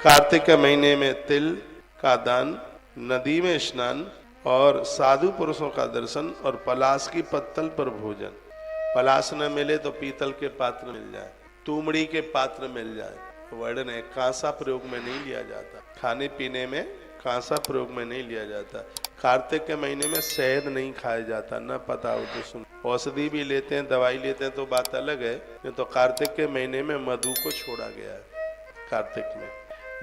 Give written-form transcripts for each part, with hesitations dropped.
कार्तिक के महीने में तिल का दान, नदी में स्नान और साधु पुरुषों का दर्शन और पलाश की पत्तल पर भोजन। पलाश न मिले तो पीतल के पात्र मिल जाए, तुमड़ी के पात्र मिल जाए, वर्णन है। कांसा प्रयोग में नहीं लिया जाता, खाने पीने में कांसा प्रयोग में नहीं लिया जाता। कार्तिक के महीने में शहद नहीं खाया जाता, न पता हो तो सुन। औषधि भी लेते हैं, दवाई लेते हैं तो बात अलग है, नहीं तो कार्तिक के महीने में मधु को छोड़ा गया है। कार्तिक में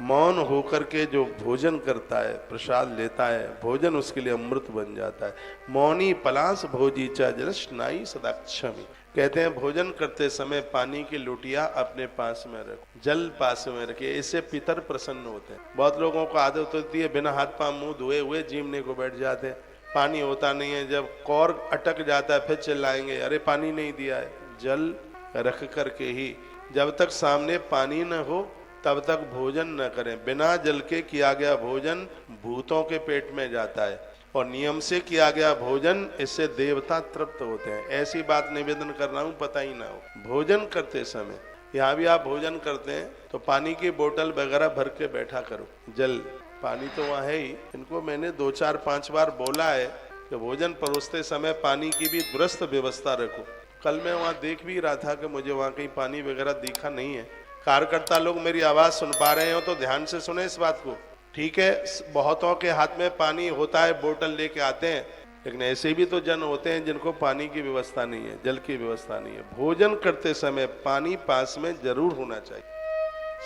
मौन होकर के जो भोजन करता है, प्रसाद लेता है, भोजन उसके लिए अमृत बन जाता है। मौनी पलाश भोजी चा जलस्नाई सदाक्षमी। कहते हैं भोजन करते समय पानी की लोटिया अपने पास में रखो, जल पास में रखिए, इससे पितर प्रसन्न होते हैं। बहुत लोगों को आदत होती है बिना हाथ पांव मुंह धोए हुए जीमने को बैठ जाते हैं, पानी होता नहीं है, जब कौर अटक जाता है फिर चिल्लाएंगे अरे पानी नहीं दिया है। जल रख करके ही, जब तक सामने पानी न हो तब तक भोजन न करें। बिना जल के किया गया भोजन भूतों के पेट में जाता है और नियम से किया गया भोजन इससे देवता तृप्त होते हैं। ऐसी बात निवेदन कर रहा हूं, पता ही ना हो। भोजन करते समय यहाँ भी आप भोजन करते हैं तो पानी की बोतल वगैरह भर के बैठा करो। जल पानी तो वहाँ है ही। इनको मैंने 2 4 5 बार बोला है कि भोजन परोसते समय पानी की भी दुरुस्त व्यवस्था रखो। कल मैं वहाँ देख भी रहा था कि मुझे वहाँ कहीं पानी वगैरह दिखा नहीं है। कार्यकर्ता लोग मेरी आवाज सुन पा रहे हो तो ध्यान से सुने इस बात को, ठीक है। बहुतों के हाथ में पानी होता है, बोतल लेके आते हैं, लेकिन ऐसे भी तो जन होते हैं जिनको पानी की व्यवस्था नहीं है, जल की व्यवस्था नहीं है। भोजन करते समय पानी पास में जरूर होना चाहिए,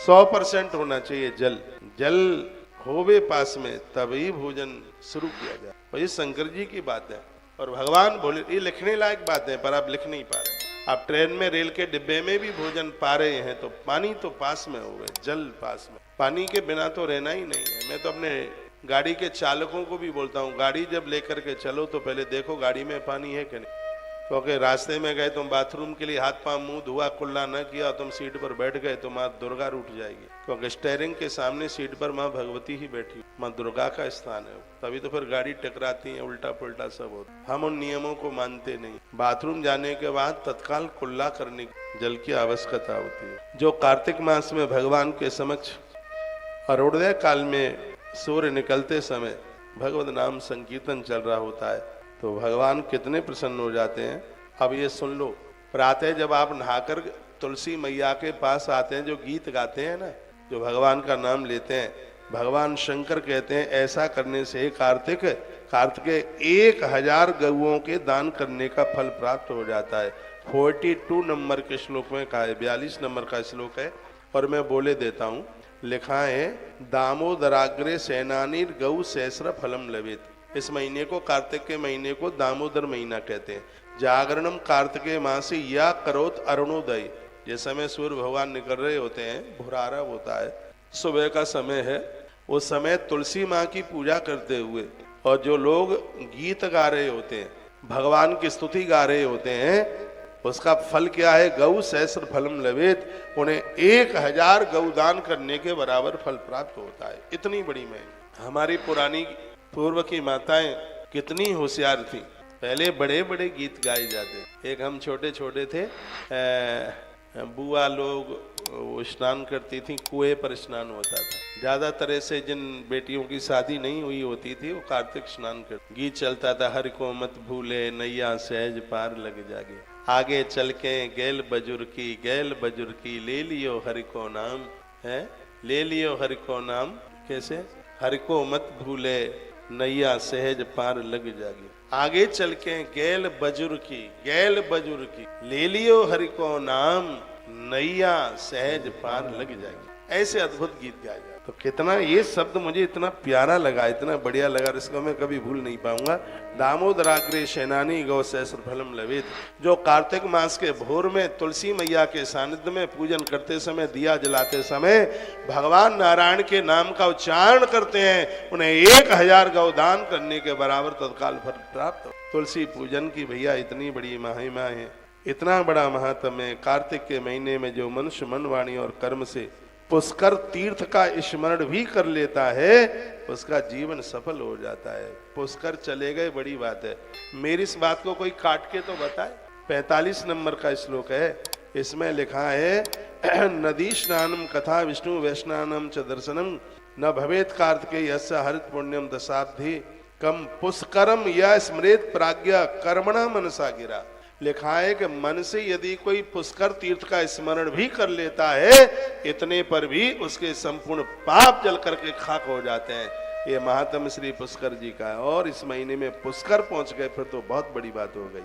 100% होना चाहिए। जल होवे पास में तभी भोजन शुरू किया जाए। और ये शंकर जी की बात है और भगवान बोले, ये लिखने लायक बात है पर आप लिख नहीं पा रहे। आप ट्रेन में रेल के डिब्बे में भी भोजन पा रहे हैं तो पानी तो पास में हो गए, जल पास में। पानी के बिना तो रहना ही नहीं है। मैं तो अपने गाड़ी के चालकों को भी बोलता हूँ, गाड़ी जब लेकर के चलो तो पहले देखो गाड़ी में पानी है कि नहीं। क्योंकि रास्ते में गए तुम बाथरूम के लिए हाथ पांव मुंह धुआ कुल्ला न किया, तुम सीट पर बैठ गए तो माँ दुर्गा रूठ जाएगी। क्योंकि स्टेयरिंग के सामने सीट पर माँ भगवती ही बैठी, माँ दुर्गा का स्थान है। तभी तो फिर गाड़ी टकराती है, उल्टा पुल्टा सब होता। हम उन नियमों को मानते नहीं। बाथरूम जाने के बाद तत्काल कुल्ला करने जल की आवश्यकता होती है। जो कार्तिक मास में भगवान के समक्ष अरुणोदय काल में सूर्य निकलते समय भगवत नाम संकीर्तन चल रहा होता है तो भगवान कितने प्रसन्न हो जाते हैं। अब ये सुन लो, प्रातः जब आप नहाकर तुलसी मैया के पास आते हैं, जो गीत गाते हैं ना, जो भगवान का नाम लेते हैं, भगवान शंकर कहते हैं ऐसा करने से कार्तिक 1000 गऊओं के दान करने का फल प्राप्त हो जाता है। 42 नंबर के श्लोक में कहा है, 42 नंबर का श्लोक है और मैं बोले देता हूँ। लिखा है, दामोदराग्रे सेनानी गौ सहस्र फलम लवेत। इस महीने को, कार्तिक के महीने को दामोदर महीना कहते हैं। जागरणम कार्तिके मासी या करोत अरुणोदय। जिस समय सूर्य भगवान निकल रहे होते हैं, भुरारा होता है, सुबह का समय है, उस समय तुलसी माँ की पूजा करते हुए और जो लोग गीत गा रहे होते हैं, भगवान की स्तुति गा रहे होते हैं, उसका फल क्या है? गौ सहस्र फलम लवेत। उन्हें 1000 गौदान करने के बराबर फल प्राप्त होता है। इतनी बड़ी महिमा। हमारी पुरानी पूर्व की माताएं कितनी होशियार थी। पहले बड़े बड़े गीत गाए जाते। एक हम छोटे छोटे थे, बुआ लोग स्नान करती थी, कुएं पर स्नान होता था। ज्यादातर ऐसे जिन बेटियों की शादी नहीं हुई होती थी वो कार्तिक स्नान करती। गीत चलता था, हर को मत भूले नैया सहज पार लग जागे। आगे चल के गैल बजुर की ले लियो हरि को नाम है, ले लियो हरि को नाम। कैसे? हरि को मत भूले नैया सहज पार लग जागी। आगे चल के गैल बजुर की ले लियो हरि को नाम, नैया सहज पार लग जाएगी। ऐसे अद्भुत गीत गाए जाते। तो कितना ये शब्द मुझे इतना प्यारा लगा, इतना बढ़िया लगा, इसको मैं कभी भूल नहीं पाऊंगा। दामोदराग्रे सेनानी गौ सहस्र फलम लवेत। जो कार्तिक मास के भोर में तुलसी मैया के सानिध्य में पूजन करते समय, दिया जलाते समय भगवान नारायण के नाम का उच्चारण करते हैं, उन्हें 1000 गौदान करने के बराबर तत्काल फल प्राप्त। तुलसी पूजन की भैया इतनी बड़ी महिमा है, इतना बड़ा महात्म है। कार्तिक के महीने में जो मनुष्य मन, वाणी और कर्म से पुष्कर तीर्थ का स्मरण भी कर लेता है, उसका जीवन सफल हो जाता है। पुष्कर चले गए, बड़ी बात है। मेरी इस बात को कोई काट के तो बताए। 45 नंबर का श्लोक है, इसमें लिखा है नदी स्नानम कथा विष्णु वैष्णानम च दर्शनम न भवेत कार्तिकेय यस्य हरित पुण्यम दशाब्धि कम पुष्करम या स्मृत प्राज्ञा कर्मणा मनसा गिरा। लिखा है कि मन से यदि कोई पुष्कर तीर्थ का स्मरण भी कर लेता है, इतने पर भी उसके संपूर्ण पाप जल करके खाक हो जाते हैं। ये महात्म श्री पुष्कर जी का है। और इस महीने में पुष्कर पहुंच गए फिर तो बहुत बड़ी बात हो गई।